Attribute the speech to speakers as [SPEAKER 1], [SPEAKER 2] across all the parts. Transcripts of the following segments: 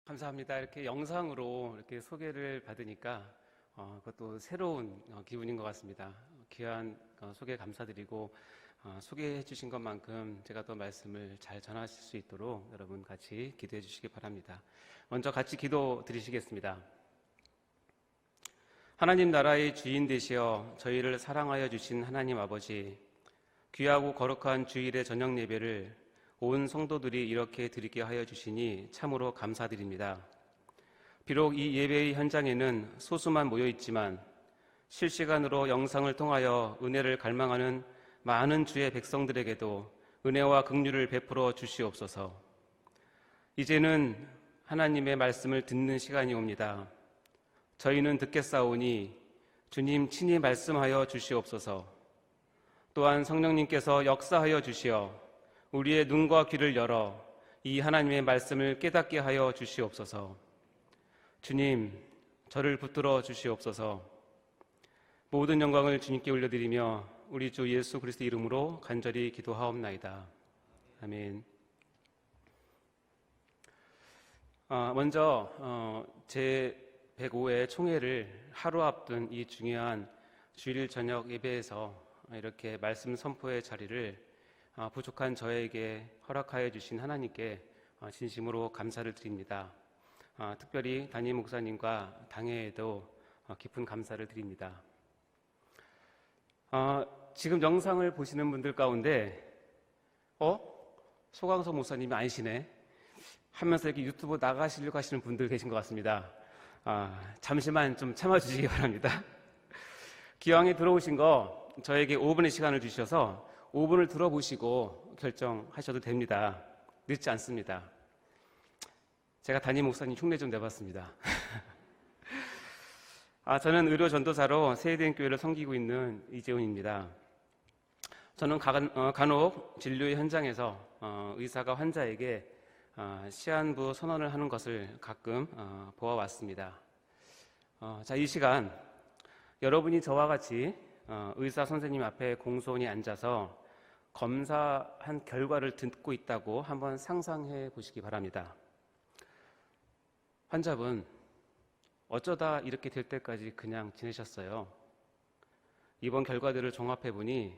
[SPEAKER 1] 감사합니다. 이렇게 영상으로 이렇게 소개를 받으니까 그것도 새로운 기분인 것 같습니다. 귀한 소개 감사드리고 소개해 주신 것만큼 제가 또 말씀을 잘 전하실 수 있도록 여러분 같이 기도해 주시기 바랍니다. 먼저 같이 기도 드리시겠습니다. 하나님 나라의 주인 되시어 저희를 사랑하여 주신 하나님 아버지, 귀하고 거룩한 주일의 저녁 예배를 온 성도들이 이렇게 드리게 하여 주시니 참으로 감사드립니다. 비록 이 예배의 현장에는 소수만 모여 있지만 실시간으로 영상을 통하여 은혜를 갈망하는 많은 주의 백성들에게도 은혜와 긍휼을 베풀어 주시옵소서. 이제는 하나님의 말씀을 듣는 시간이 옵니다. 저희는 듣겠사오니 주님 친히 말씀하여 주시옵소서. 또한 성령님께서 역사하여 주시어 우리의 눈과 귀를 열어 이 하나님의 말씀을 깨닫게 하여 주시옵소서. 주님, 저를 붙들어 주시옵소서. 모든 영광을 주님께 올려드리며 우리 주 예수 그리스도 이름으로 간절히 기도하옵나이다. 아멘. 먼저 제 105회 총회를 하루 앞둔 이 중요한 주일 저녁 예배에서 이렇게 말씀 선포의 자리를 부족한 저에게 허락하여 주신 하나님께 진심으로 감사를 드립니다. 특별히 담임 목사님과 당회에도 깊은 감사를 드립니다. 지금 영상을 보시는 분들 가운데 소강서 목사님이 아니시네 하면서 이렇게 유튜브 나가시려고 하시는 분들 계신 것 같습니다. 잠시만 좀 참아주시기 바랍니다. 기왕에 들어오신 거 저에게 5분의 시간을 주셔서 5분을 들어보시고 결정하셔도 됩니다. 늦지 않습니다. 제가 담임 목사님 흉내 좀 내봤습니다. 저는 의료 전도사로 세대인교회를 섬기고 있는 이재훈입니다. 저는 간혹 진료의 현장에서 의사가 환자에게 시한부 선언을 하는 것을 가끔 보아왔습니다. 이 시간 여러분이 저와 같이 의사 선생님 앞에 공손히 앉아서 검사한 결과를 듣고 있다고 한번 상상해 보시기 바랍니다. 환자분, 어쩌다 이렇게 될 때까지 그냥 지내셨어요? 이번 결과들을 종합해 보니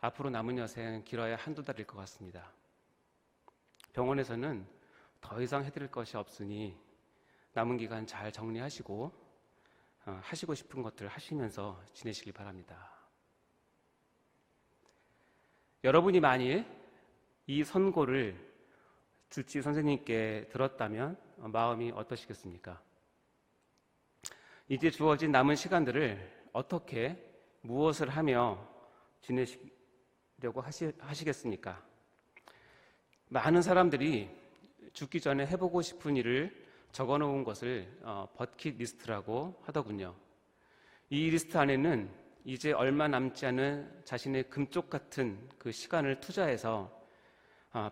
[SPEAKER 1] 앞으로 남은 여생 길어야 한두 달일 것 같습니다. 병원에서는 더 이상 해드릴 것이 없으니 남은 기간 잘 정리하시고 하시고 싶은 것들 하시면서 지내시기 바랍니다. 여러분이 만일 이 선고를 주治선생님께 들었다면 마음이 어떠시겠습니까? 이제 주어진 남은 시간들을 어떻게 무엇을 하며 지내시려고 하시겠습니까? 많은 사람들이 죽기 전에 해보고 싶은 일을 적어놓은 것을 버킷리스트라고 하더군요. 이 리스트 안에는 이제 얼마 남지 않은 자신의 금쪽 같은 그 시간을 투자해서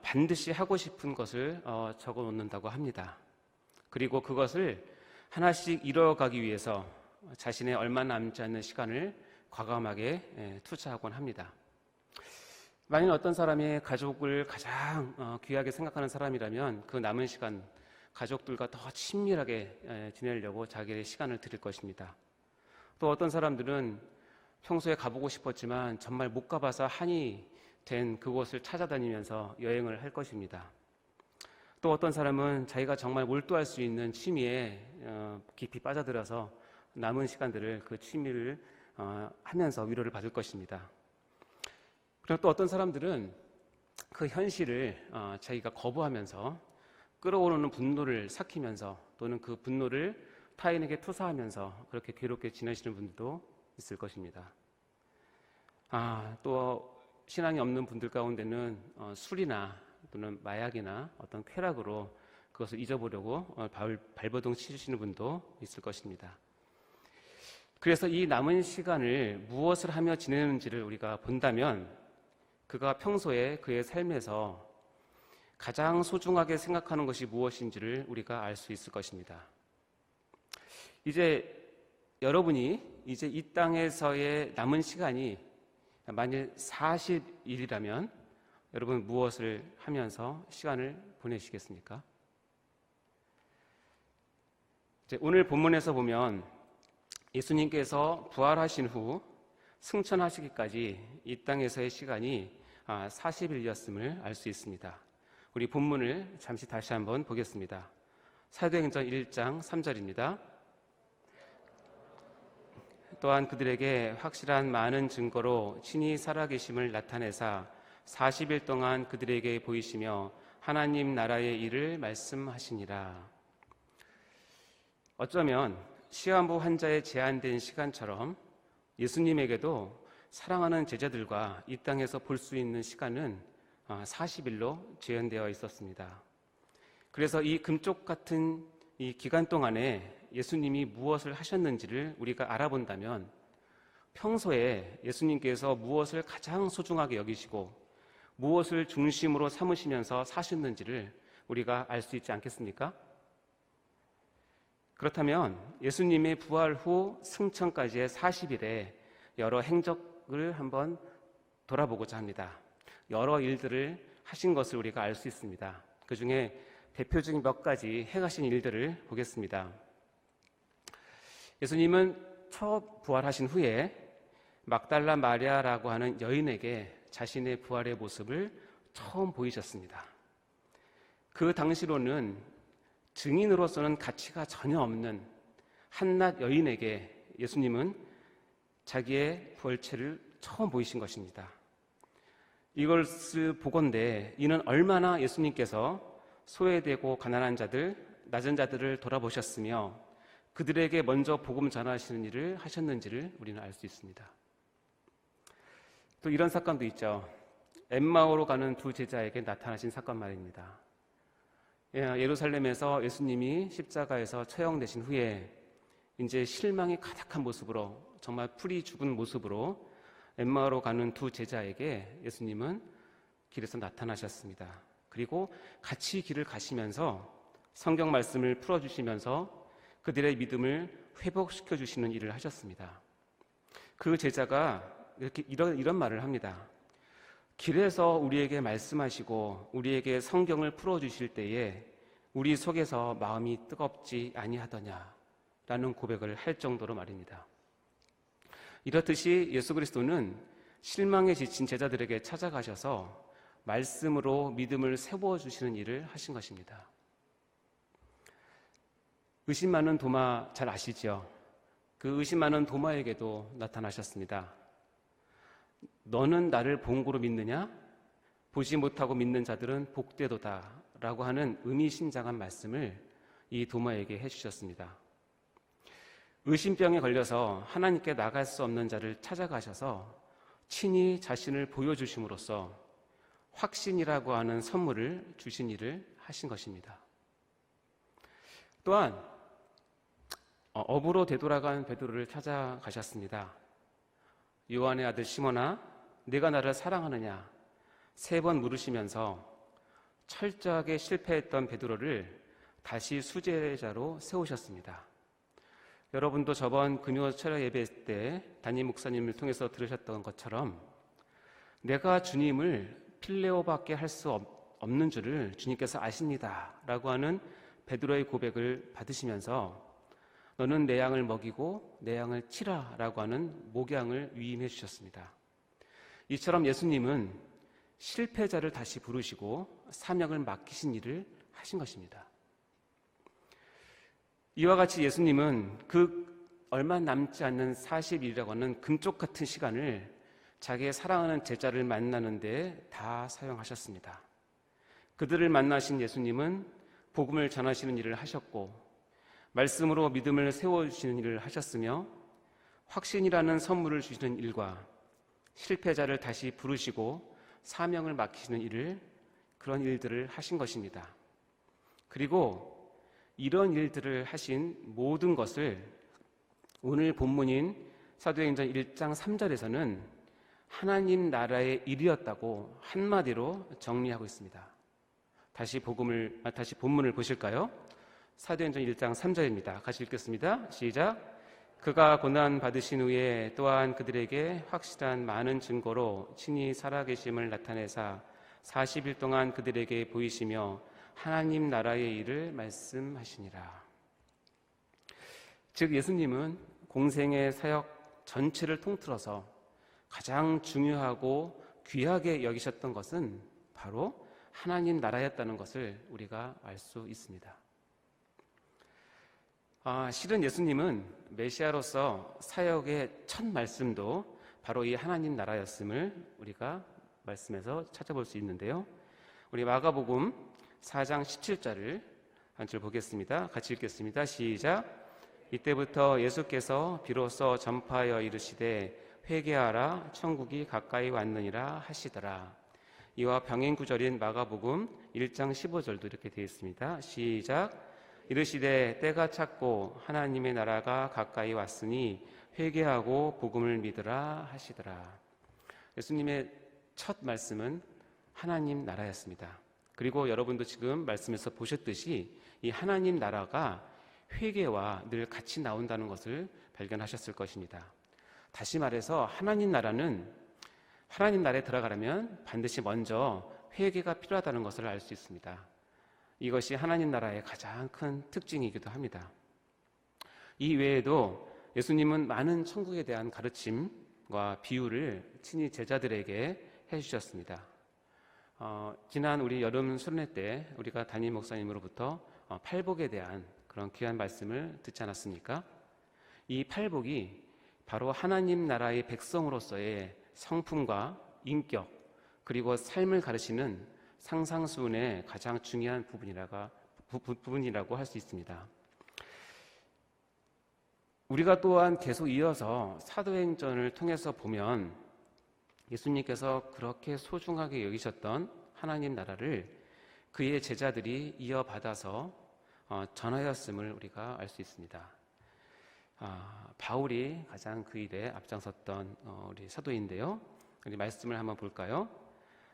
[SPEAKER 1] 반드시 하고 싶은 것을 적어 놓는다고 합니다. 그리고 그것을 하나씩 이뤄가기 위해서 자신의 얼마 남지 않는 시간을 과감하게 투자하곤 합니다. 만일 어떤 사람이 가족을 가장 귀하게 생각하는 사람이라면 그 남은 시간 가족들과 더 친밀하게 지내려고 자기의 시간을 드릴 것입니다. 또 어떤 사람들은 평소에 가보고 싶었지만 정말 못 가봐서 한이 된 그곳을 찾아다니면서 여행을 할 것입니다. 또 어떤 사람은 자기가 정말 몰두할 수 있는 취미에 깊이 빠져들어서 남은 시간들을 그 취미를 하면서 위로를 받을 것입니다. 그리고 또 어떤 사람들은 그 현실을 자기가 거부하면서 끌어오르는 분노를 삭히면서 또는 그 분노를 타인에게 투사하면서 그렇게 괴롭게 지내시는 분들도 있을 것입니다. 또 신앙이 없는 분들 가운데는 술이나 또는 마약이나 어떤 쾌락으로 그것을 잊어보려고 발버둥 치시는 분도 있을 것입니다. 그래서 이 남은 시간을 무엇을 하며 지내는지를 우리가 본다면 그가 평소에 그의 삶에서 가장 소중하게 생각하는 것이 무엇인지를 우리가 알 수 있을 것입니다. 이제 여러분이 이제 이 땅에서의 남은 시간이 만일 40일이라면 여러분 무엇을 하면서 시간을 보내시겠습니까? 오늘 본문에서 보면 예수님께서 부활하신 후 승천하시기까지 이 땅에서의 시간이 40일이었음을 알 수 있습니다. 우리 본문을 잠시 다시 한번 보겠습니다. 사도행전 1장 3절입니다. 또한 그들에게 확실한 많은 증거로 친히 살아계심을 나타내사 40일 동안 그들에게 보이시며 하나님 나라의 일을 말씀하시니라. 어쩌면 시한부 환자의 제한된 시간처럼 예수님에게도 사랑하는 제자들과 이 땅에서 볼 수 있는 시간은 40일로 제한되어 있었습니다. 그래서 이 금쪽 같은 이 기간 동안에 예수님이 무엇을 하셨는지를 우리가 알아본다면 평소에 예수님께서 무엇을 가장 소중하게 여기시고 무엇을 중심으로 삼으시면서 사셨는지를 우리가 알 수 있지 않겠습니까? 그렇다면 예수님의 부활 후 승천까지의 40일에 여러 행적을 한번 돌아보고자 합니다. 여러 일들을 하신 것을 우리가 알 수 있습니다. 그 중에 대표적인 몇 가지 행하신 일들을 보겠습니다. 예수님은 첫 부활하신 후에 막달라 마리아라고 하는 여인에게 자신의 부활의 모습을 처음 보이셨습니다. 그 당시로는 증인으로서는 가치가 전혀 없는 한낱 여인에게 예수님은 자기의 부활체를 처음 보이신 것입니다. 이것을 보건대 이는 얼마나 예수님께서 소외되고 가난한 자들, 낮은 자들을 돌아보셨으며 그들에게 먼저 복음 전하시는 일을 하셨는지를 우리는 알 수 있습니다. 또 이런 사건도 있죠. 엠마오로 가는 두 제자에게 나타나신 사건 말입니다. 예루살렘에서 예수님이 십자가에서 처형되신 후에 이제 실망이 가득한 모습으로 정말 풀이 죽은 모습으로 엠마오로 가는 두 제자에게 예수님은 길에서 나타나셨습니다. 그리고 같이 길을 가시면서 성경 말씀을 풀어주시면서 그들의 믿음을 회복시켜 주시는 일을 하셨습니다. 그 제자가 이런 말을 합니다. 길에서 우리에게 말씀하시고 우리에게 성경을 풀어주실 때에 우리 속에서 마음이 뜨겁지 아니하더냐라는 고백을 할 정도로 말입니다. 이렇듯이 예수 그리스도는 실망에 지친 제자들에게 찾아가셔서 말씀으로 믿음을 세워주시는 일을 하신 것입니다. 의심 많은 도마 잘 아시죠? 그 의심 많은 도마에게도 나타나셨습니다. 너는 나를 본고로 믿느냐? 보지 못하고 믿는 자들은 복되도다 라고 하는 의미심장한 말씀을 이 도마에게 해주셨습니다. 의심병에 걸려서 하나님께 나갈 수 없는 자를 찾아가셔서 친히 자신을 보여주심으로써 확신이라고 하는 선물을 주신 일을 하신 것입니다. 또한 업으로 되돌아간 베드로를 찾아가셨습니다. 요한의 아들 시몬아, 네가 나를 사랑하느냐? 3번 물으시면서 철저하게 실패했던 베드로를 다시 수제자로 세우셨습니다. 여러분도 저번 금요 철야 예배 때 담임 목사님을 통해서 들으셨던 것처럼 내가 주님을 필레오밖에 할 수 없는 줄을 주님께서 아십니다 라고 하는 베드로의 고백을 받으시면서 너는 내 양을 먹이고 내 양을 치라 라고 하는 목양을 위임해 주셨습니다. 이처럼 예수님은 실패자를 다시 부르시고 사명을 맡기신 일을 하신 것입니다. 이와 같이 예수님은 그 얼마 남지 않는 40일이라고 하는 금쪽 같은 시간을 자기의 사랑하는 제자를 만나는 데 다 사용하셨습니다. 그들을 만나신 예수님은 복음을 전하시는 일을 하셨고 말씀으로 믿음을 세워주시는 일을 하셨으며 확신이라는 선물을 주시는 일과 실패자를 다시 부르시고 사명을 맡기시는 그런 일들을 하신 것입니다. 그리고 이런 일들을 하신 모든 것을 오늘 본문인 사도행전 1장 3절에서는 하나님 나라의 일이었다고 한마디로 정리하고 있습니다. 다시 본문을 보실까요? 사도행전 1장 3절입니다. 같이 읽겠습니다. 시작. 그가 고난 받으신 후에 또한 그들에게 확실한 많은 증거로 친히 살아계심을 나타내사 40일 동안 그들에게 보이시며 하나님 나라의 일을 말씀하시니라. 즉 예수님은 공생의 사역 전체를 통틀어서 가장 중요하고 귀하게 여기셨던 것은 바로 하나님 나라였다는 것을 우리가 알 수 있습니다. 실은 예수님은 메시아로서 사역의 첫 말씀도 바로 이 하나님 나라였음을 우리가 말씀에서 찾아볼 수 있는데요. 우리 마가복음 4장 17절을 한 줄 보겠습니다. 같이 읽겠습니다. 시작. 이때부터 예수께서 비로소 전파하여 이르시되 회개하라 천국이 가까이 왔느니라 하시더라. 이와 병행 구절인 마가복음 1장 15절도 이렇게 되어 있습니다. 시작. 이르시되 때가 찼고 하나님의 나라가 가까이 왔으니 회개하고 복음을 믿으라 하시더라. 예수님의 첫 말씀은 하나님 나라였습니다. 그리고 여러분도 지금 말씀에서 보셨듯이 이 하나님 나라가 회개와 늘 같이 나온다는 것을 발견하셨을 것입니다. 다시 말해서 하나님 나라에 들어가려면 반드시 먼저 회개가 필요하다는 것을 알 수 있습니다. 이것이 하나님 나라의 가장 큰 특징이기도 합니다. 이 외에도 예수님은 많은 천국에 대한 가르침과 비유를 친히 제자들에게 해주셨습니다. 지난 우리 여름 수련회 때 우리가 담임 목사님으로부터 팔복에 대한 그런 귀한 말씀을 듣지 않았습니까? 이 팔복이 바로 하나님 나라의 백성으로서의 성품과 인격 그리고 삶을 가르치는 상상수훈의 가장 중요한 부분이라고 할 수 있습니다. 우리가 또한 계속 이어서 사도행전을 통해서 보면 예수님께서 그렇게 소중하게 여기셨던 하나님 나라를 그의 제자들이 이어받아서 전하였음을 우리가 알 수 있습니다. 바울이 가장 그 일에 앞장섰던 우리 사도인데요. 우리 말씀을 한번 볼까요?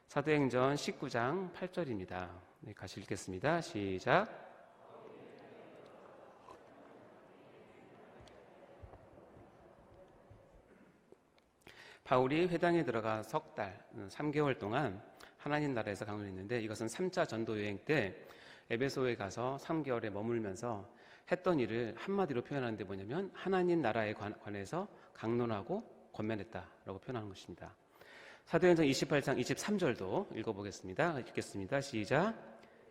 [SPEAKER 1] 사도행전 19장 8절입니다. 네, 같이 읽겠습니다. 시작. 바울이 회당에 들어가 석 달, 3개월 동안 하나님 나라에서 강론했는데 이것은 3차 전도 여행 때 에베소에 가서 3개월에 머물면서 했던 일을 한마디로 표현하는데 뭐냐면 하나님 나라에 관해서 강론하고 권면했다라고 표현하는 것입니다. 사도행전 28장 23절도 읽어보겠습니다. 읽겠습니다. 시작.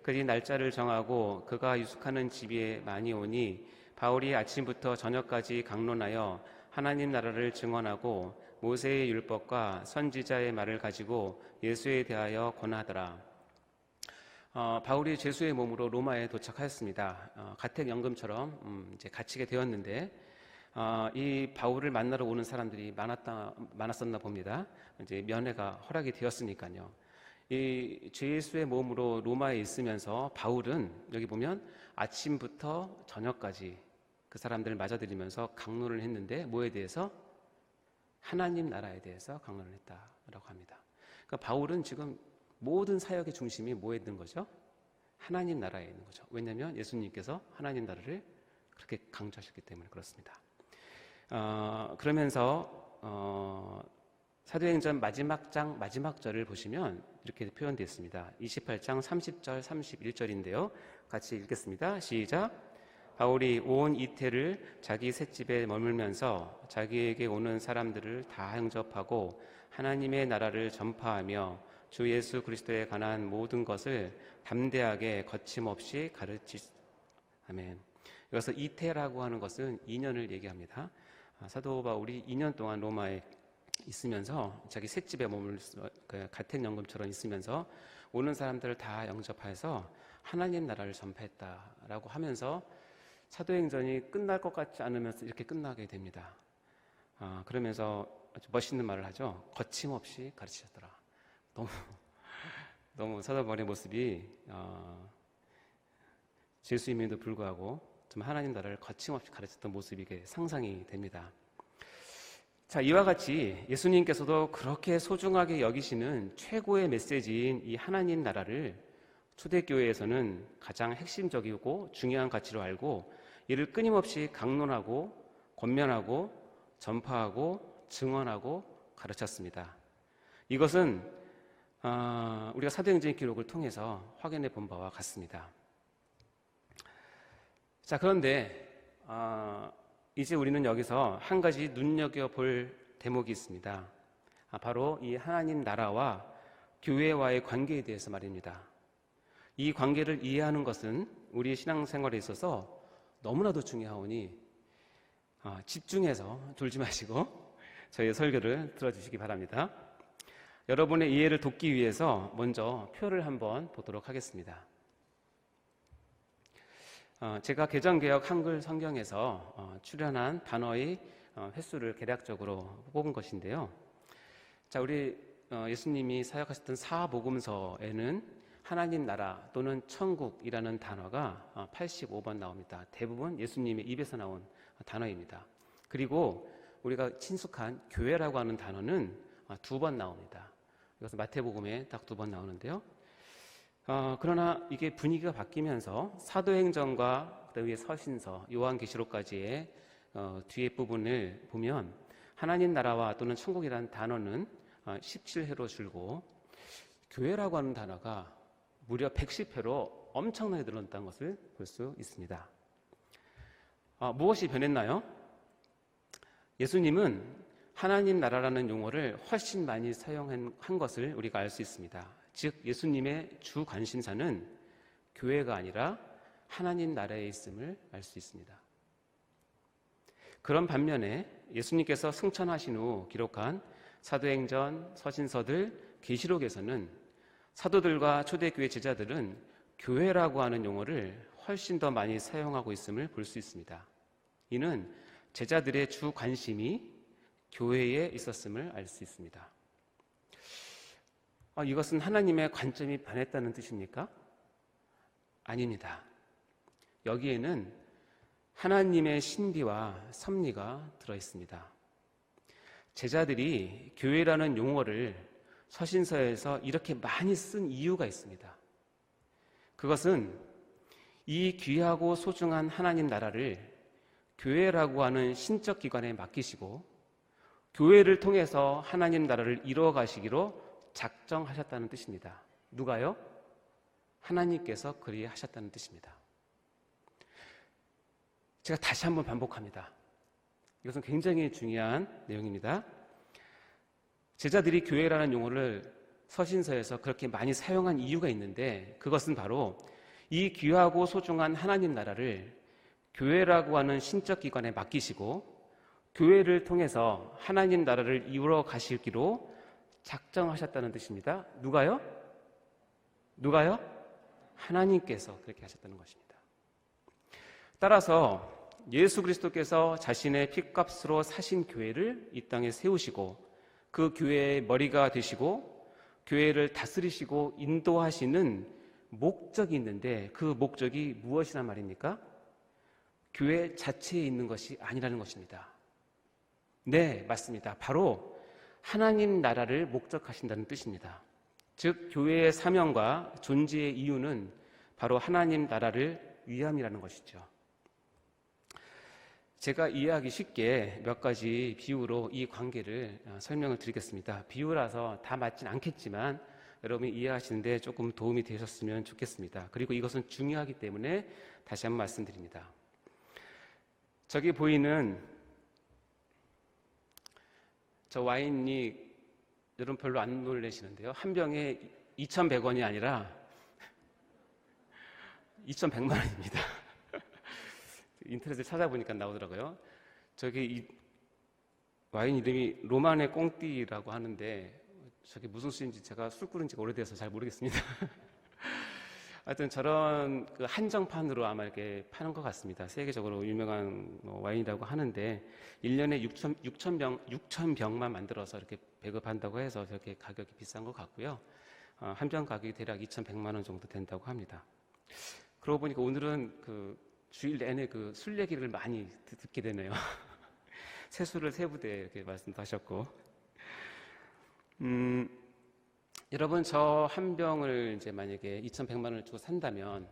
[SPEAKER 1] 그리 날짜를 정하고 그가 유숙하는 집에 많이 오니 바울이 아침부터 저녁까지 강론하여 하나님 나라를 증언하고 모세의 율법과 선지자의 말을 가지고 예수에 대하여 권하더라. 바울이 죄수의 몸으로 로마에 도착하였습니다. 가택연금처럼 이제 갇히게 되었는데 이 바울을 만나러 오는 사람들이 많았었나 봅니다. 이제 면회가 허락이 되었으니까요. 이 죄수의 몸으로 로마에 있으면서 바울은 여기 보면 아침부터 저녁까지 그 사람들을 맞아들이면서 강론을 했는데 뭐에 대해서? 하나님 나라에 대해서 강론을 했다라고 합니다. 그러니까 바울은 지금 모든 사역의 중심이 뭐에 있는 거죠? 하나님 나라에 있는 거죠. 왜냐하면 예수님께서 하나님 나라를 그렇게 강조하셨기 때문에 그렇습니다. 그러면서 사도행전 마지막 장 마지막 절을 보시면 이렇게 표현되어 있습니다. 28장 30절 31절인데요. 같이 읽겠습니다. 시작. 바울이 온 이태를 자기 셋집에 머물면서 자기에게 오는 사람들을 다 영접하고 하나님의 나라를 전파하며 주 예수 그리스도에 관한 모든 것을 담대하게 거침없이 아멘. 여기서 이태라고 하는 것은 2년을 얘기합니다. 사도 바울이 2년 동안 로마에 있으면서 자기 셋집에 가택연금처럼 있으면서 오는 사람들을 다 영접해서 하나님 나라를 전파했다라고 하면서 사도행전이 끝날 것 같지 않으면서 이렇게 끝나게 됩니다. 그러면서 아주 멋있는 말을 하죠. 거침없이 가르치셨더라. 너무 사도 바울의 모습이 죄수임에도 불구하고 좀 하나님 나라를 거침없이 가르쳤던 모습이 이게 상상이 됩니다. 자, 이와 같이 예수님께서도 그렇게 소중하게 여기시는 최고의 메시지인 이 하나님 나라를 초대교회에서는 가장 핵심적이고 중요한 가치로 알고 이를 끊임없이 강론하고 권면하고 전파하고 증언하고 가르쳤습니다. 이것은 우리가 사도행전의 기록을 통해서 확인해 본 바와 같습니다. 자, 그런데 이제 우리는 여기서 한 가지 눈여겨볼 대목이 있습니다. 바로 이 하나님 나라와 교회와의 관계에 대해서 말입니다. 이 관계를 이해하는 것은 우리 신앙생활에 있어서 너무나도 중요하오니 집중해서 졸지 마시고 저희의 설교를 들어주시기 바랍니다. 여러분의 이해를 돕기 위해서 먼저 표를 한번 보도록 하겠습니다. 제가 개정개혁 한글 성경에서 출연한 단어의 횟수를 개략적으로 뽑은 것인데요. 자, 우리 예수님이 사역하셨던 사복음서에는 하나님 나라 또는 천국이라는 단어가 85번 나옵니다. 대부분 예수님의 입에서 나온 단어입니다. 그리고 우리가 친숙한 교회라고 하는 단어는 2번 나옵니다. 이것은 마태복음에 딱 2번 나오는데요. 그러나 이게 분위기가 바뀌면서 사도행전과 그다음에 서신서, 요한계시록까지의 뒤에 부분을 보면 하나님 나라와 또는 천국이라는 단어는 17회로 줄고 교회라고 하는 단어가 무려 110회로 엄청나게 늘어났다는 것을 볼 수 있습니다. 무엇이 변했나요? 예수님은 하나님 나라라는 용어를 훨씬 많이 사용한 것을 우리가 알 수 있습니다. 즉 예수님의 주 관심사는 교회가 아니라 하나님 나라에 있음을 알 수 있습니다. 그런 반면에 예수님께서 승천하신 후 기록한 사도행전, 서신서들, 계시록에서는 사도들과 초대교회 제자들은 교회라고 하는 용어를 훨씬 더 많이 사용하고 있음을 볼 수 있습니다. 이는 제자들의 주 관심이 교회에 있었음을 알 수 있습니다. 이것은 하나님의 관점이 변했다는 뜻입니까? 아닙니다. 여기에는 하나님의 신비와 섭리가 들어있습니다. 제자들이 교회라는 용어를 서신서에서 이렇게 많이 쓴 이유가 있습니다. 그것은 이 귀하고 소중한 하나님 나라를 교회라고 하는 신적 기관에 맡기시고 교회를 통해서 하나님 나라를 이루어 가시기로 작정하셨다는 뜻입니다. 누가요? 하나님께서 그리 하셨다는 뜻입니다. 제가 다시 한번 반복합니다. 이것은 굉장히 중요한 내용입니다. 제자들이 교회라는 용어를 서신서에서 그렇게 많이 사용한 이유가 있는데 그것은 바로 이 귀하고 소중한 하나님 나라를 교회라고 하는 신적 기관에 맡기시고 교회를 통해서 하나님 나라를 이루어 가시기로 작정하셨다는 뜻입니다. 누가요? 누가요? 하나님께서 그렇게 하셨다는 것입니다. 따라서 예수 그리스도께서 자신의 피값으로 사신 교회를 이 땅에 세우시고 그 교회의 머리가 되시고 교회를 다스리시고 인도하시는 목적이 있는데 그 목적이 무엇이란 말입니까? 교회 자체에 있는 것이 아니라는 것입니다. 네, 맞습니다. 바로 하나님 나라를 목적하신다는 뜻입니다. 즉 교회의 사명과 존재의 이유는 바로 하나님 나라를 위함이라는 것이죠. 제가 이해하기 쉽게 몇 가지 비유로 이 관계를 설명을 드리겠습니다. 비유라서 다 맞진 않겠지만 여러분이 이해하시는데 조금 도움이 되셨으면 좋겠습니다. 그리고 이것은 중요하기 때문에 다시 한번 말씀드립니다. 저기 보이는 저 와인이 여러분 별로 안 놀라시는데요. 한 병에 2,100원이 아니라 2,100만 원입니다. 인터넷에 찾아보니까 나오더라고요. 저기 이 와인 이름이 로마네 꽁띠라고 하는데 저게 무슨 술인지 제가 술 끓은 지가 오래돼서 잘 모르겠습니다. 하여튼 저런 그 한정판으로 아마 이렇게 파는 것 같습니다. 세계적으로 유명한 와인이라고 하는데 1년에 6,000병만 만들어서 이렇게 배급한다고 해서 저렇게 가격이 비싼 것 같고요. 한 병 가격이 대략 2,100만 원 정도 된다고 합니다. 그러고 보니까 오늘은 그 주일 내내 그 술 얘기를 많이 듣게 되네요. 세수를 세 부대 이렇게 말씀도 하셨고. 여러분 저 한 병을 이제 만약에 2,100만 원을 주고 산다면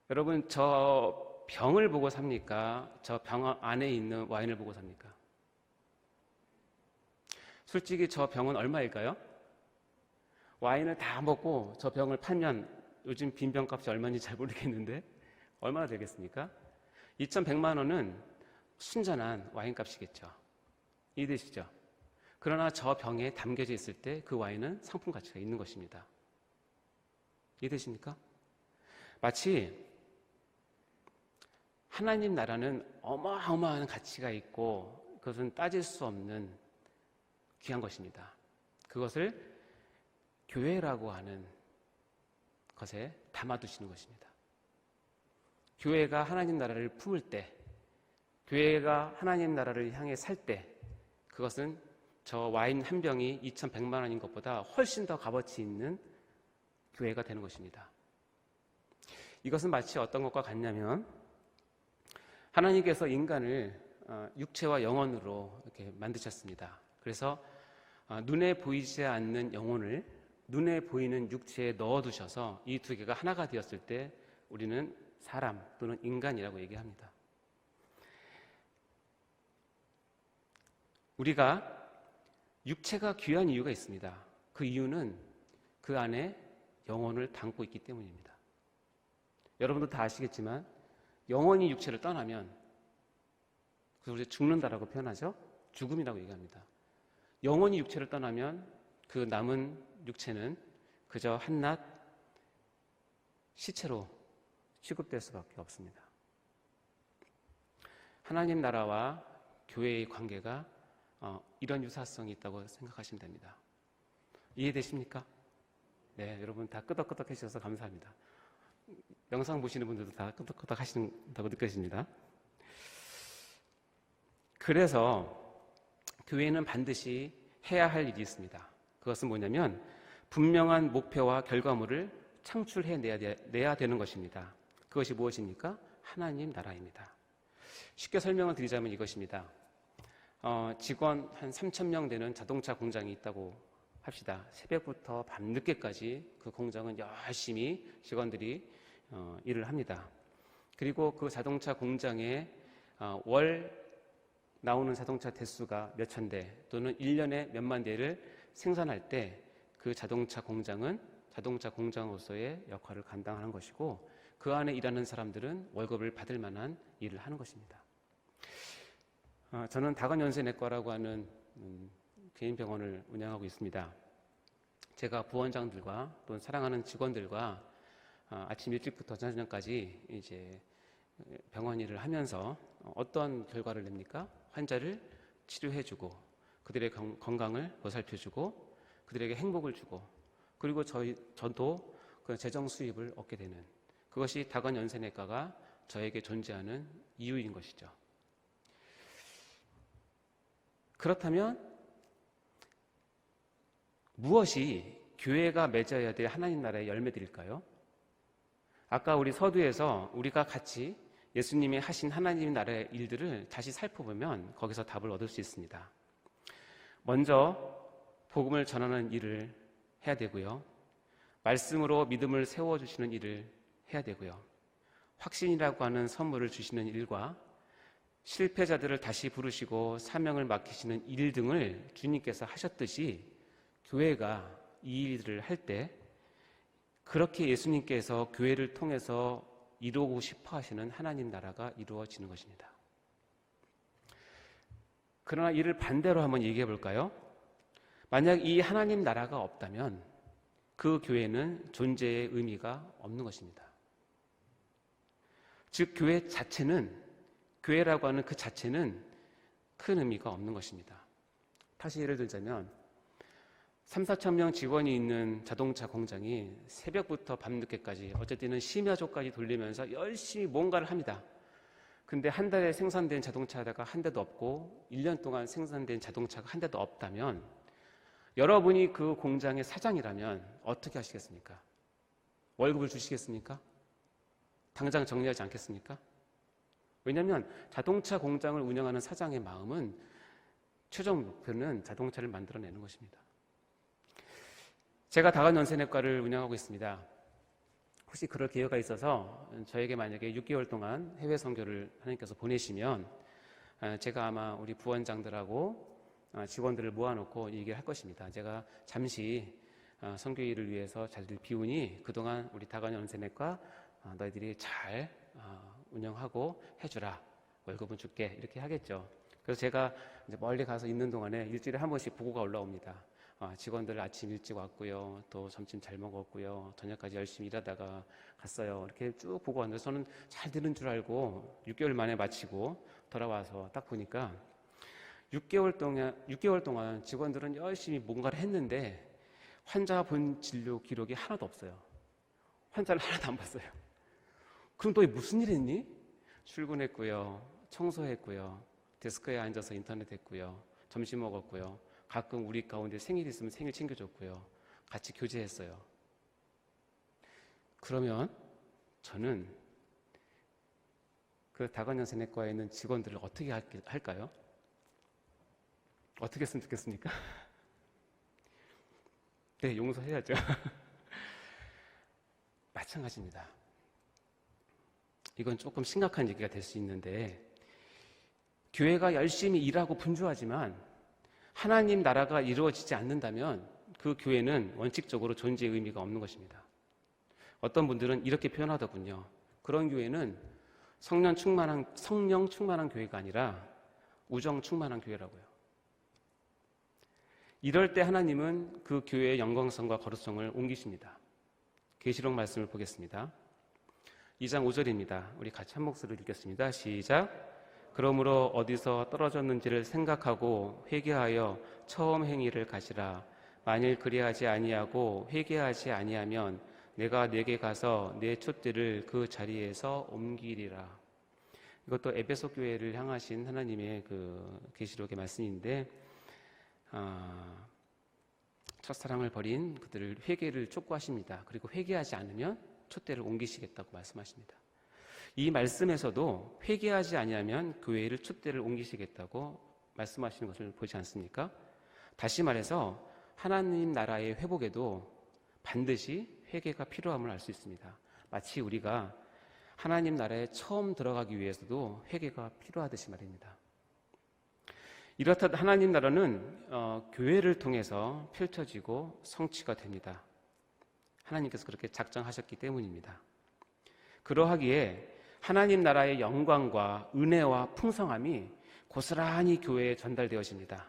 [SPEAKER 1] 여러분 저 병을 보고 삽니까? 저 병 안에 있는 와인을 보고 삽니까? 솔직히 저 병은 얼마일까요? 와인을 다 먹고 저 병을 팔면 요즘 빈 병값이 얼마인지 잘 모르겠는데 얼마나 되겠습니까? 2,100만 원은 순전한 와인값이겠죠. 이해되시죠? 그러나 저 병에 담겨져 있을 때 그 와인은 상품 가치가 있는 것입니다. 이해되십니까? 마치 하나님 나라는 어마어마한 가치가 있고 그것은 따질 수 없는 귀한 것입니다. 그것을 교회라고 하는 것에 담아두시는 것입니다. 교회가 하나님 나라를 품을 때, 교회가 하나님 나라를 향해 살 때, 그것은 저 와인 한 병이 2,100만 원인 것보다 훨씬 더 값어치 있는 교회가 되는 것입니다. 이것은 마치 어떤 것과 같냐면 하나님께서 인간을 육체와 영혼으로 이렇게 만드셨습니다. 그래서 눈에 보이지 않는 영혼을 눈에 보이는 육체에 넣어두셔서 이 두 개가 하나가 되었을 때 우리는 사람 또는 인간이라고 얘기합니다. 우리가 육체가 귀한 이유가 있습니다. 그 이유는 그 안에 영혼을 담고 있기 때문입니다. 여러분도 다 아시겠지만 영혼이 육체를 떠나면 그래서 우리 죽는다라고 표현하죠. 죽음이라고 얘기합니다. 영혼이 육체를 떠나면 그 남은 육체는 그저 한낱 시체로 취급될 수밖에 없습니다. 하나님 나라와 교회의 관계가 이런 유사성이 있다고 생각하시면 됩니다. 이해되십니까? 네, 여러분 다 끄덕끄덕 해주셔서 감사합니다. 영상 보시는 분들도 다 끄덕끄덕 하신다고 느껴집니다. 그래서 교회는 반드시 해야 할 일이 있습니다. 그것은 뭐냐면 분명한 목표와 결과물을 창출해내야 되는 것입니다. 그것이 무엇입니까? 하나님 나라입니다. 쉽게 설명을 드리자면 이것입니다. 직원 한 3,000명 되는 자동차 공장이 있다고 합시다. 새벽부터 밤늦게까지 그 공장은 열심히 직원들이 일을 합니다. 그리고 그 자동차 공장에 월 나오는 자동차 대수가 몇천 대 또는 1년에 몇만 대를 생산할 때 그 자동차 공장은 자동차 공장으로서의 역할을 감당하는 것이고 그 안에 일하는 사람들은 월급을 받을 만한 일을 하는 것입니다. 저는 다건연세내과라고 하는 개인 병원을 운영하고 있습니다. 제가 부원장들과 또는 사랑하는 직원들과 아침 일찍부터 저녁까지 이제 병원 일을 하면서 어떤 결과를 냅니까? 환자를 치료해주고 그들의 건강을 보살펴주고 그들에게 행복을 주고 그리고 저도 그 재정 수입을 얻게 되는 그것이 다건연세내과가 저에게 존재하는 이유인 것이죠. 그렇다면 무엇이 교회가 맺어야 될 하나님 나라의 열매들일까요? 아까 우리 서두에서 우리가 같이 예수님이 하신 하나님 나라의 일들을 다시 살펴보면 거기서 답을 얻을 수 있습니다. 먼저 복음을 전하는 일을 해야 되고요. 말씀으로 믿음을 세워주시는 일을 해야 되고요. 확신이라고 하는 선물을 주시는 일과 실패자들을 다시 부르시고 사명을 맡기시는 일 등을 주님께서 하셨듯이 교회가 이 일들을 할 때 그렇게 예수님께서 교회를 통해서 이루고 싶어 하시는 하나님 나라가 이루어지는 것입니다. 그러나 이를 반대로 한번 얘기해 볼까요? 만약 이 하나님 나라가 없다면 그 교회는 존재의 의미가 없는 것입니다. 즉 교회 자체는 교회라고 하는 그 자체는 큰 의미가 없는 것입니다. 다시 예를 들자면 3,4천 명 직원이 있는 자동차 공장이 새벽부터 밤늦게까지 어쨌든 심야조까지 돌리면서 열심히 뭔가를 합니다. 근데 한 달에 생산된 자동차가 한 대도 없고 1년 동안 생산된 자동차가 한 대도 없다면 여러분이 그 공장의 사장이라면 어떻게 하시겠습니까? 월급을 주시겠습니까? 당장 정리하지 않겠습니까? 왜냐하면 자동차 공장을 운영하는 사장의 마음은 최종 목표는 자동차를 만들어내는 것입니다. 제가 다건연세내과를 운영하고 있습니다. 혹시 그럴 기회가 있어서 저에게 만약에 6개월 동안 해외 선교를 하나님께서 보내시면 제가 아마 우리 부원장들하고 직원들을 모아놓고 얘기를 할 것입니다. 제가 잠시 선교 일을 위해서 자리를 비우니 그동안 우리 다건연세내과 너희들이 잘 운영하고 해주라. 월급은 줄게 이렇게 하겠죠. 그래서 제가 이제 멀리 가서 있는 동안에 일주일에 한 번씩 보고가 올라옵니다. 직원들 아침 일찍 왔고요, 또 점심 잘 먹었고요, 저녁까지 열심히 일하다가 갔어요. 이렇게 쭉 보고 왔는데 저는 잘 되는 줄 알고 6개월 만에 마치고 돌아와서 딱 보니까 6개월 동안 직원들은 열심히 뭔가를 했는데 환자 본 진료 기록이 하나도 없어요. 환자를 하나도 안 봤어요. 그럼 너 무슨 일 했니? 출근했고요, 청소했고요, 데스크에 앉아서 인터넷 했고요, 점심 먹었고요, 가끔 우리 가운데 생일 있으면 생일 챙겨줬고요, 같이 교제했어요. 그러면 저는 그 다관여 세뇌과에 있는 직원들을 어떻게 할까요? 어떻게 했으면 좋겠습니까? 네, 용서해야죠. 마찬가지입니다. 이건 조금 심각한 얘기가 될 수 있는데, 교회가 열심히 일하고 분주하지만 하나님 나라가 이루어지지 않는다면 그 교회는 원칙적으로 존재의 의미가 없는 것입니다. 어떤 분들은 이렇게 표현하더군요. 그런 교회는 성령 충만한 교회가 아니라 우정 충만한 교회라고요. 이럴 때 하나님은 그 교회의 영광성과 거룩성을 옮기십니다. 계시록 말씀을 보겠습니다. 2장 5절입니다. 우리 같이 한 목소리로 읽겠습니다. 시작. 그러므로 어디서 떨어졌는지를 생각하고 회개하여 처음 행위를 가시라. 만일 그리하지 아니하고 회개하지 아니하면 내가 네게 가서 내 촛대를 그 자리에서 옮기리라. 이것도 에베소 교회를 향하신 하나님의 그 계시록의 말씀인데, 첫사랑을 버린 그들을 회개를 촉구하십니다. 그리고 회개하지 않으면 촛대를 옮기시겠다고 말씀하십니다. 이 말씀에서도 회개하지 아니하면 교회를 촛대를 옮기시겠다고 말씀하시는 것을 보지 않습니까? 다시 말해서 하나님 나라의 회복에도 반드시 회개가 필요함을 알 수 있습니다. 마치 우리가 하나님 나라에 처음 들어가기 위해서도 회개가 필요하듯이 말입니다. 이렇듯 하나님 나라는 교회를 통해서 펼쳐지고 성취가 됩니다. 하나님께서 그렇게 작정하셨기 때문입니다. 그러하기에 하나님 나라의 영광과 은혜와 풍성함이 고스란히 교회에 전달되어집니다.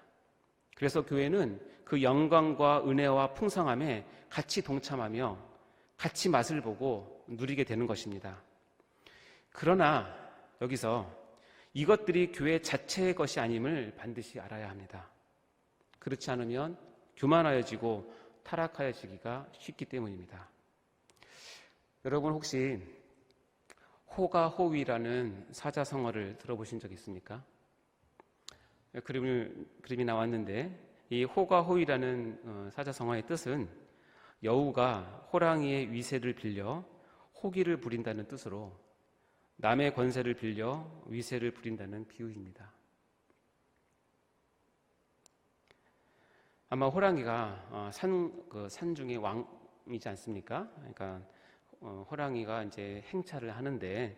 [SPEAKER 1] 그래서 교회는 그 영광과 은혜와 풍성함에 같이 동참하며 같이 맛을 보고 누리게 되는 것입니다. 그러나 여기서 이것들이 교회 자체의 것이 아님을 반드시 알아야 합니다. 그렇지 않으면 교만하여지고 타락하여지기가 쉽기 때문입니다. 여러분 혹시 호가호위라는 사자성어를 들어보신 적 있습니까? 그림이 나왔는데 이 호가호위라는 사자성어의 뜻은 여우가 호랑이의 위세를 빌려 호기를 부린다는 뜻으로 남의 권세를 빌려 위세를 부린다는 비유입니다. 아마 호랑이가 산 중에 왕이지 않습니까? 그러니까 호랑이가 이제 행차를 하는데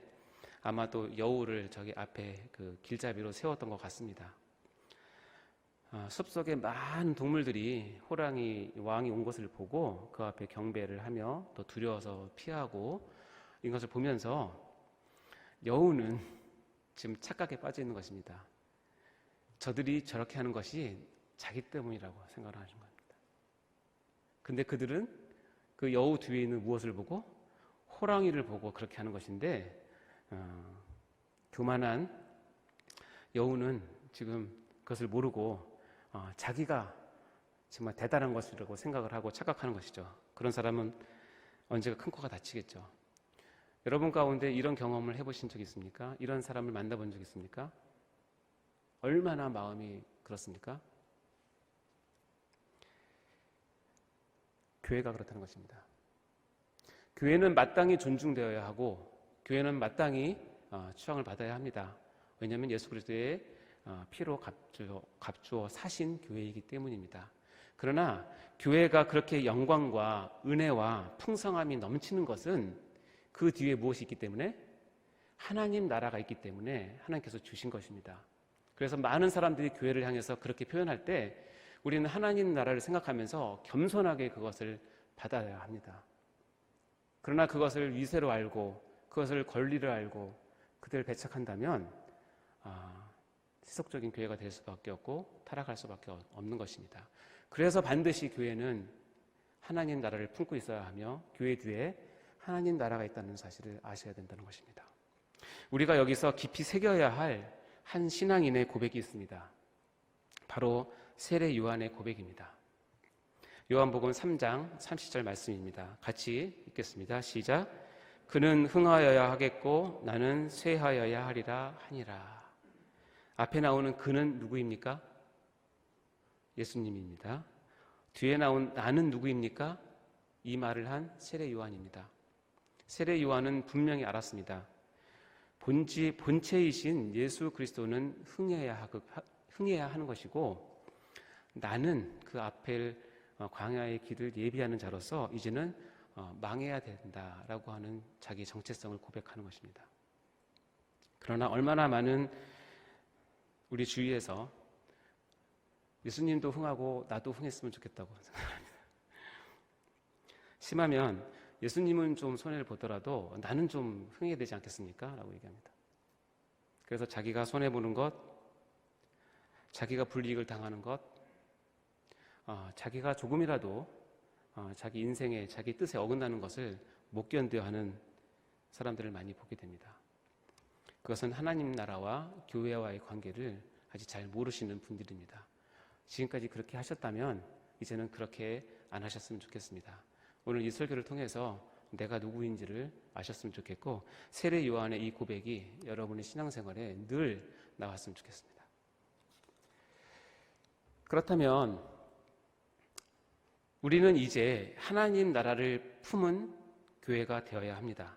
[SPEAKER 1] 아마도 여우를 저기 앞에 그 길잡이로 세웠던 것 같습니다. 숲속에 많은 동물들이 호랑이 왕이 온 것을 보고 그 앞에 경배를 하며 또 두려워서 피하고 이것을 보면서 여우는 지금 착각에 빠져 있는 것입니다. 저들이 저렇게 하는 것이 자기 때문이라고 생각을 하는 겁니다. 근데 그들은 그 여우 뒤에 있는 무엇을 보고? 호랑이를 보고 그렇게 하는 것인데 교만한 여우는 지금 그것을 모르고 자기가 정말 대단한 것이라고 생각을 하고 착각하는 것이죠. 그런 사람은 언제가 큰 코가 다치겠죠. 여러분 가운데 이런 경험을 해보신 적 있습니까? 이런 사람을 만나본 적 있습니까? 얼마나 마음이 그렇습니까? 교회가 그렇다는 것입니다. 교회는 마땅히 존중되어야 하고 교회는 마땅히 추앙을 받아야 합니다. 왜냐하면 예수 그리스도의 피로 값주어 사신 교회이기 때문입니다. 그러나 교회가 그렇게 영광과 은혜와 풍성함이 넘치는 것은 그 뒤에 무엇이 있기 때문에? 하나님 나라가 있기 때문에 하나님께서 주신 것입니다. 그래서 많은 사람들이 교회를 향해서 그렇게 표현할 때 우리는 하나님 나라를 생각하면서 겸손하게 그것을 받아야 합니다. 그러나 그것을 위세로 알고 그것을 권리를 알고 그들을 배척한다면 세속적인 교회가 될 수밖에 없고 타락할 수밖에 없는 것입니다. 그래서 반드시 교회는 하나님 나라를 품고 있어야 하며 교회 뒤에 하나님 나라가 있다는 사실을 아셔야 된다는 것입니다. 우리가 여기서 깊이 새겨야 할 한 신앙인의 고백이 있습니다. 바로 세례 요한의 고백입니다. 요한복음 3장 30절 말씀입니다. 같이 읽겠습니다. 시작. 그는 흥하여야 하겠고 나는 쇠하여야 하리라 하니라. 앞에 나오는 그는 누구입니까? 예수님입니다. 뒤에 나온 나는 누구입니까? 이 말을 한 세례 요한입니다. 세례 요한은 분명히 알았습니다. 본체이신 예수 그리스도는 흥해야 하는 것이고 나는 그 앞에 광야의 길을 예비하는 자로서 이제는 망해야 된다라고 하는 자기 정체성을 고백하는 것입니다. 그러나 얼마나 많은 우리 주위에서 예수님도 흥하고 나도 흥했으면 좋겠다고 생각합니다. 심하면 예수님은 좀 손해를 보더라도 나는 좀 흥해야 되지 않겠습니까? 라고 얘기합니다. 그래서 자기가 손해보는 것, 자기가 불이익을 당하는 것, 자기가 조금이라도 자기 인생에 자기 뜻에 어긋나는 것을 못 견뎌 하는 사람들을 많이 보게 됩니다. 그것은 하나님 나라와 교회와의 관계를 아직 잘 모르시는 분들입니다. 지금까지 그렇게 하셨다면 이제는 그렇게 안 하셨으면 좋겠습니다. 오늘 이 설교를 통해서 내가 누구인지를 아셨으면 좋겠고 세례 요한의 이 고백이 여러분의 신앙생활에 늘 나왔으면 좋겠습니다. 그렇다면 우리는 이제 하나님 나라를 품은 교회가 되어야 합니다.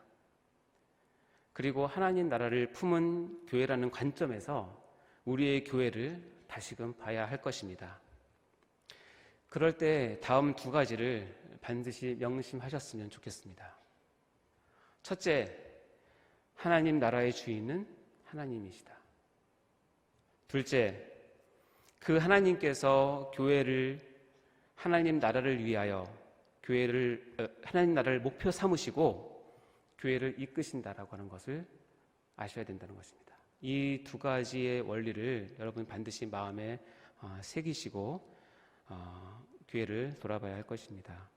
[SPEAKER 1] 그리고 하나님 나라를 품은 교회라는 관점에서 우리의 교회를 다시금 봐야 할 것입니다. 그럴 때 다음 두 가지를 반드시 명심하셨으면 좋겠습니다. 첫째, 하나님 나라의 주인은 하나님이시다. 둘째, 그 하나님께서 교회를 하나님 나라를 위하여 하나님 나라를 목표 삼으시고 교회를 이끄신다라고 하는 것을 아셔야 된다는 것입니다. 이 두 가지의 원리를 여러분 반드시 마음에 새기시고 교회를 돌아봐야 할 것입니다.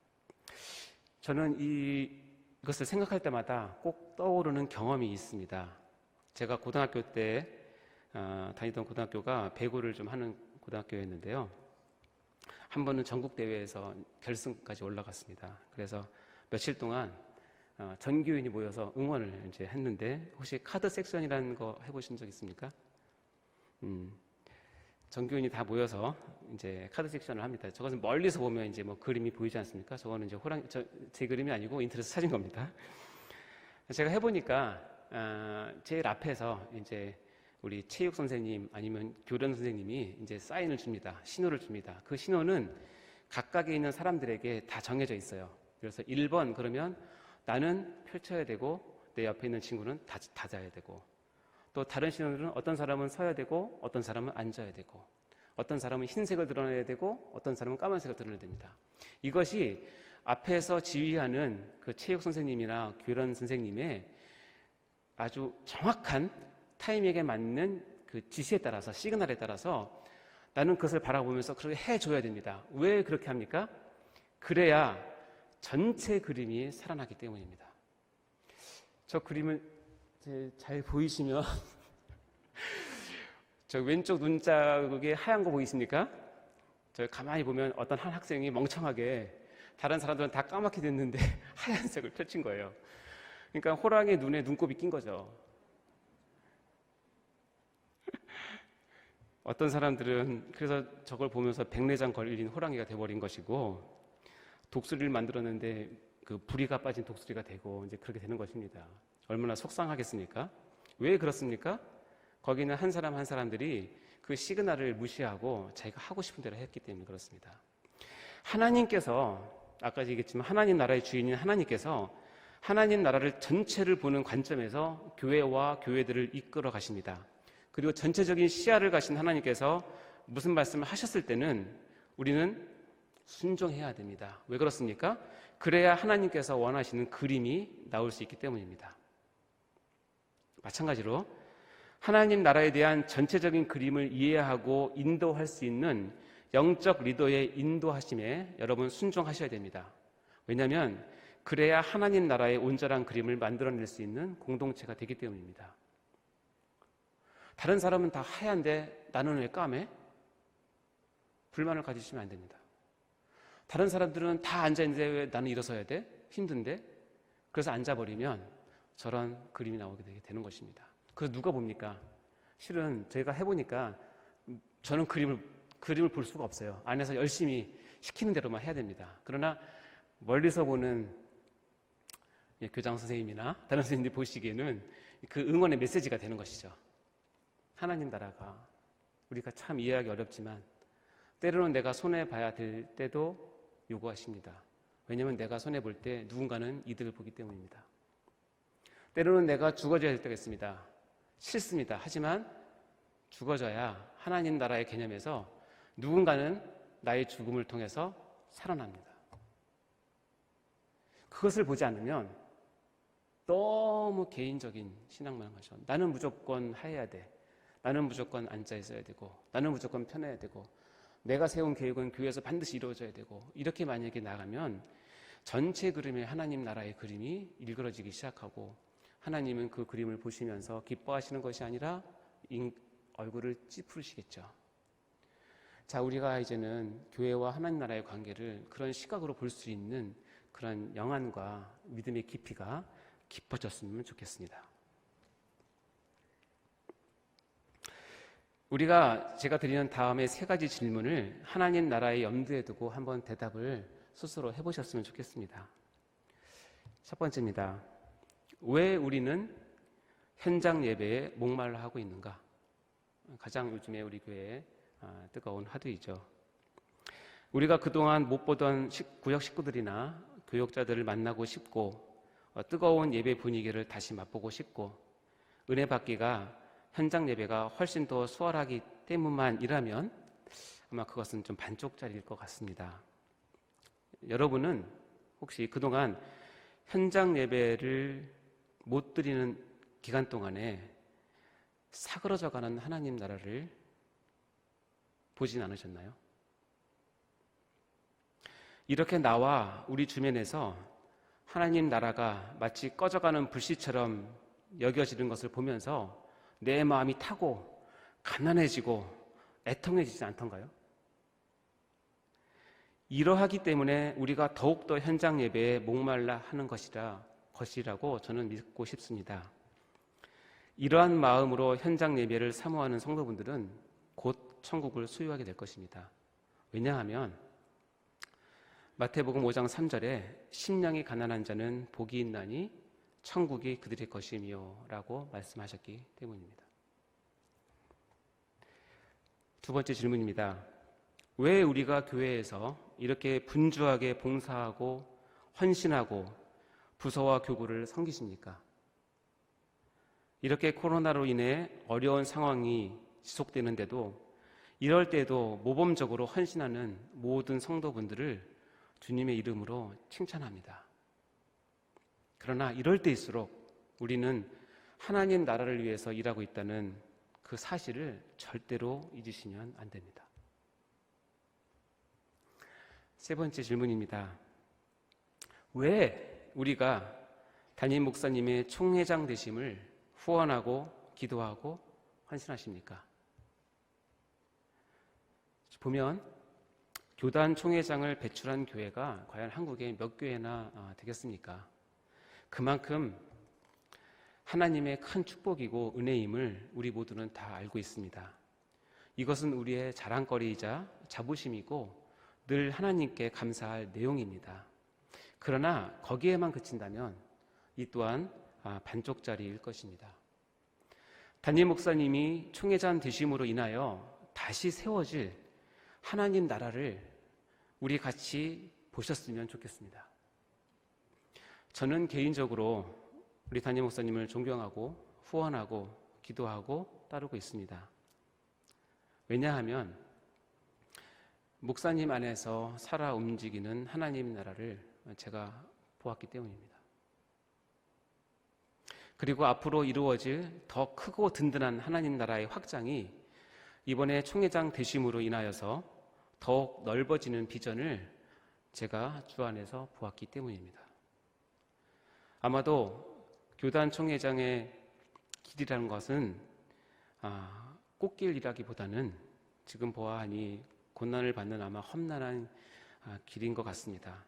[SPEAKER 1] 저는 이것을 생각할 때마다 꼭 떠오르는 경험이 있습니다. 제가 고등학교 때 다니던 고등학교가 배구를 좀 하는 고등학교였는데요. 한 번은 전국대회에서 결승까지 올라갔습니다. 그래서 며칠 동안 전 교인이 모여서 응원을 이제 했는데 혹시 카드 섹션이라는 거 해보신 적 있습니까? 전 교인이 다 모여서 이제 카드 섹션을 합니다. 저것은 멀리서 보면 이제 뭐 그림이 보이지 않습니까? 저거는 이제 제 그림이 아니고 인터넷에서 찾은 겁니다. 제가 해보니까 제일 앞에서 이제 우리 체육 선생님 아니면 교련 선생님이 이제 사인을 줍니다. 신호를 줍니다. 그 신호는 각각에 있는 사람들에게 다 정해져 있어요. 그래서 1번 그러면 나는 펼쳐야 되고 내 옆에 있는 친구는 닫아야 되고 또 다른 신호들은 어떤 사람은 서야 되고 어떤 사람은 앉아야 되고 어떤 사람은 흰색을 드러내야 되고 어떤 사람은 까만색을 드러내야 됩니다. 이것이 앞에서 지휘하는 그 체육 선생님이나 교련 선생님의 아주 정확한 타이밍에 맞는 그 지시에 따라서 시그널에 따라서 나는 그것을 바라보면서 그렇게 해줘야 됩니다. 왜 그렇게 합니까? 그래야 전체 그림이 살아나기 때문입니다. 저 그림을 잘 보이시면 저 왼쪽 눈자국에 하얀 거 보이십니까? 저 가만히 보면 어떤 한 학생이 멍청하게 다른 사람들은 다 까맣게 됐는데 하얀색을 펼친 거예요. 그러니까 호랑이 눈에 눈곱이 낀 거죠. 어떤 사람들은 그래서 저걸 보면서 백내장 걸린 호랑이가 돼버린 것이고 독수리를 만들었는데 그 부리가 빠진 독수리가 되고 이제 그렇게 되는 것입니다. 얼마나 속상하겠습니까? 왜 그렇습니까? 거기는 한 사람 한 사람들이 그 시그널을 무시하고 자기가 하고 싶은 대로 했기 때문에 그렇습니다. 하나님께서 아까 얘기했지만 하나님 나라의 주인인 하나님께서 하나님 나라를 전체를 보는 관점에서 교회와 교회들을 이끌어 가십니다. 그리고 전체적인 시야를 가신 하나님께서 무슨 말씀을 하셨을 때는 우리는 순종해야 됩니다. 왜 그렇습니까? 그래야 하나님께서 원하시는 그림이 나올 수 있기 때문입니다. 마찬가지로 하나님 나라에 대한 전체적인 그림을 이해하고 인도할 수 있는 영적 리더의 인도하심에 여러분 순종하셔야 됩니다. 왜냐하면 그래야 하나님 나라의 온전한 그림을 만들어낼 수 있는 공동체가 되기 때문입니다. 다른 사람은 다 하얀데 나는 왜 까매? 불만을 가지시면 안 됩니다. 다른 사람들은 다 앉아있는데 왜 나는 일어서야 돼? 힘든데? 그래서 앉아버리면 저런 그림이 나오게 되는 것입니다. 그래서 누가 봅니까? 실은 제가 해보니까 저는 그림을 볼 수가 없어요. 안에서 열심히 시키는 대로만 해야 됩니다. 그러나 멀리서 보는 교장 선생님이나 다른 선생님들이 보시기에는 그 응원의 메시지가 되는 것이죠. 하나님 나라가 우리가 참 이해하기 어렵지만 때로는 내가 손해봐야 될 때도 요구하십니다. 왜냐하면 내가 손해볼 때 누군가는 이득을 보기 때문입니다. 때로는 내가 죽어져야 될 때가 있습니다. 싫습니다. 하지만 죽어져야 하나님 나라의 개념에서 누군가는 나의 죽음을 통해서 살아납니다. 그것을 보지 않으면 너무 개인적인 신앙만 하죠. 나는 무조건 해야 돼. 나는 무조건 앉아 있어야 되고, 나는 무조건 편해야 되고, 내가 세운 계획은 교회에서 반드시 이루어져야 되고, 이렇게 만약에 나가면 전체 그림의 하나님 나라의 그림이 일그러지기 시작하고, 하나님은 그 그림을 보시면서 기뻐하시는 것이 아니라 얼굴을 찌푸리시겠죠. 자, 우리가 이제는 교회와 하나님 나라의 관계를 그런 시각으로 볼 수 있는 그런 영안과 믿음의 깊이가 깊어졌으면 좋겠습니다. 제가 드리는 다음에 세 가지 질문을 하나님 나라의 염두에 두고 한번 대답을 스스로 해보셨으면 좋겠습니다. 첫 번째입니다. 왜 우리는 현장 예배에 목말라 하고 있는가? 가장 요즘에 우리 교회에 뜨거운 화두이죠. 우리가 그동안 못 보던 구역 식구들이나 교역자들을 만나고 싶고 뜨거운 예배 분위기를 다시 맛보고 싶고 은혜 받기가 현장 예배가 훨씬 더 수월하기 때문만이라면 아마 그것은 좀 반쪽짜리일 것 같습니다. 여러분은 혹시 그동안 현장 예배를 못 드리는 기간 동안에 사그러져가는 하나님 나라를 보진 않으셨나요? 이렇게 나와 우리 주변에서 하나님 나라가 마치 꺼져가는 불씨처럼 여겨지는 것을 보면서 내 마음이 타고 가난해지고 애통해지지 않던가요? 이러하기 때문에 우리가 더욱더 현장 예배에 목말라 하는 것이라고 저는 믿고 싶습니다. 이러한 마음으로 현장 예배를 사모하는 성도분들은 곧 천국을 소유하게 될 것입니다. 왜냐하면 마태복음 5장 3절에 심령이 가난한 자는 복이 있나니 천국이 그들의 것이며 라고 말씀하셨기 때문입니다. 두 번째 질문입니다. 왜 우리가 교회에서 이렇게 분주하게 봉사하고 헌신하고 부서와 교구를 섬기십니까? 이렇게 코로나로 인해 어려운 상황이 지속되는데도 이럴 때도 모범적으로 헌신하는 모든 성도분들을 주님의 이름으로 칭찬합니다. 그러나 이럴 때일수록 우리는 하나님 나라를 위해서 일하고 있다는 그 사실을 절대로 잊으시면 안 됩니다. 세 번째 질문입니다. 왜 우리가 담임 목사님의 총회장 되심을 후원하고 기도하고 헌신하십니까? 보면 교단 총회장을 배출한 교회가 과연 한국에 몇 교회나 되겠습니까? 그만큼 하나님의 큰 축복이고 은혜임을 우리 모두는 다 알고 있습니다. 이것은 우리의 자랑거리이자 자부심이고 늘 하나님께 감사할 내용입니다. 그러나 거기에만 그친다면 이 또한 반쪽짜리일 것입니다. 담임 목사님이 총회장 되심으로 인하여 다시 세워질 하나님 나라를 우리 같이 보셨으면 좋겠습니다. 저는 개인적으로 우리 담임 목사님을 존경하고 후원하고 기도하고 따르고 있습니다. 왜냐하면 목사님 안에서 살아 움직이는 하나님 나라를 제가 보았기 때문입니다. 그리고 앞으로 이루어질 더 크고 든든한 하나님 나라의 확장이 이번에 총회장 되심으로 인하여서 더욱 넓어지는 비전을 제가 주안에서 보았기 때문입니다. 아마도 교단 총회장의 길이라는 것은 꽃길이라기보다는 지금 보아하니 고난을 받는 아마 험난한 길인 것 같습니다.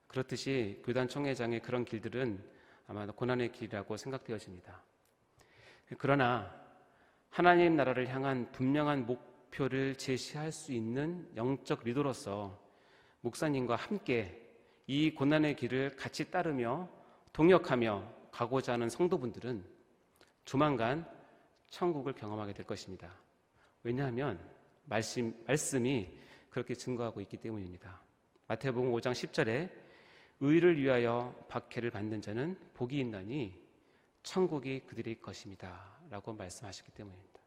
[SPEAKER 1] 그렇듯이 교단 총회장의 그런 길들은 아마 고난의 길이라고 생각되어집니다. 그러나 하나님 나라를 향한 분명한 목표를 제시할 수 있는 영적 리더로서 목사님과 함께 이 고난의 길을 같이 따르며 동역하며 가고자 하는 성도분들은 조만간 천국을 경험하게 될 것입니다. 왜냐하면 말씀이 그렇게 증거하고 있기 때문입니다. 마태복음 5장 10절에 의를 위하여 박해를 받는 자는 복이 있나니 천국이 그들의 것입니다 라고 말씀하셨기 때문입니다.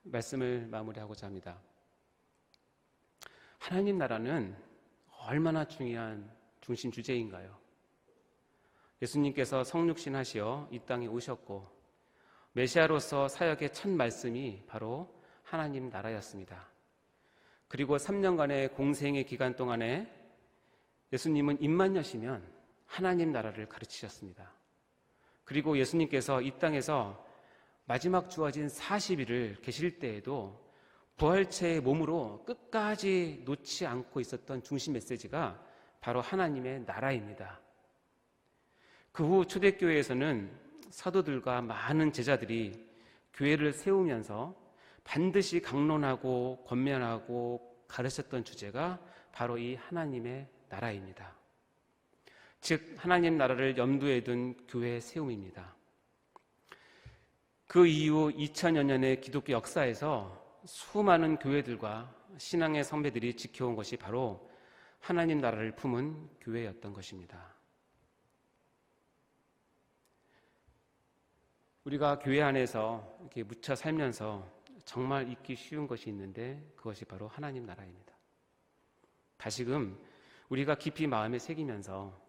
[SPEAKER 1] 말씀을 마무리하고자 합니다. 하나님 나라는 얼마나 중요한 중심 주제인가요? 예수님께서 성육신 하시어 이 땅에 오셨고 메시아로서 사역의 첫 말씀이 바로 하나님 나라였습니다. 그리고 3년간의 공생의 기간 동안에 예수님은 입만 여시면 하나님 나라를 가르치셨습니다. 그리고 예수님께서 이 땅에서 마지막 주어진 40일을 계실 때에도 부활체의 몸으로 끝까지 놓지 않고 있었던 중심 메시지가 바로 하나님의 나라입니다. 그 후 초대교회에서는 사도들과 많은 제자들이 교회를 세우면서 반드시 강론하고 권면하고 가르쳤던 주제가 바로 이 하나님의 나라입니다. 즉 하나님 나라를 염두에 둔 교회 세움입니다. 그 이후 2000여 년의 기독교 역사에서 수많은 교회들과 신앙의 선배들이 지켜온 것이 바로 하나님 나라를 품은 교회였던 것입니다. 우리가 교회 안에서 이렇게 묻혀 살면서 정말 잊기 쉬운 것이 있는데 그것이 바로 하나님 나라입니다. 다시금 우리가 깊이 마음에 새기면서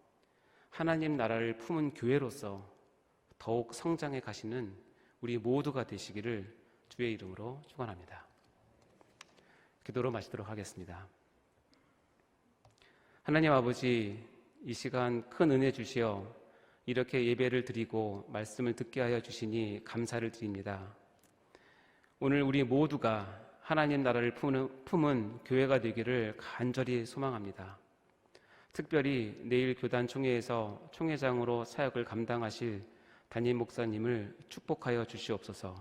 [SPEAKER 1] 하나님 나라를 품은 교회로서 더욱 성장해 가시는 우리 모두가 되시기를 주의 이름으로 축원합니다. 기도로 마치도록 하겠습니다. 하나님 아버지, 이 시간 큰 은혜 주시어 이렇게 예배를 드리고 말씀을 듣게 하여 주시니 감사를 드립니다. 오늘 우리 모두가 하나님 나라를 품은 교회가 되기를 간절히 소망합니다. 특별히 내일 교단 총회에서 총회장으로 사역을 감당하실 담임 목사님을 축복하여 주시옵소서.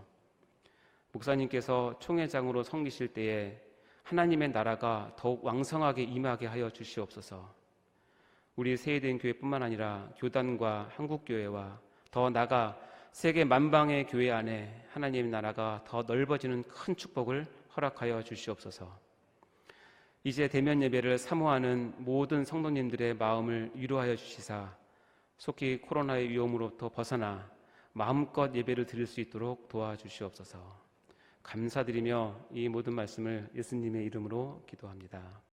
[SPEAKER 1] 목사님께서 총회장으로 섬기실 때에 하나님의 나라가 더욱 왕성하게 임하게 하여 주시옵소서. 우리 세이된 교회뿐만 아니라 교단과 한국교회와 더 나아가 세계 만방의 교회 안에 하나님의 나라가 더 넓어지는 큰 축복을 허락하여 주시옵소서. 이제 대면 예배를 사모하는 모든 성도님들의 마음을 위로하여 주시사 속히 코로나의 위험으로부터 벗어나 마음껏 예배를 드릴 수 있도록 도와주시옵소서. 감사드리며 이 모든 말씀을 예수님의 이름으로 기도합니다.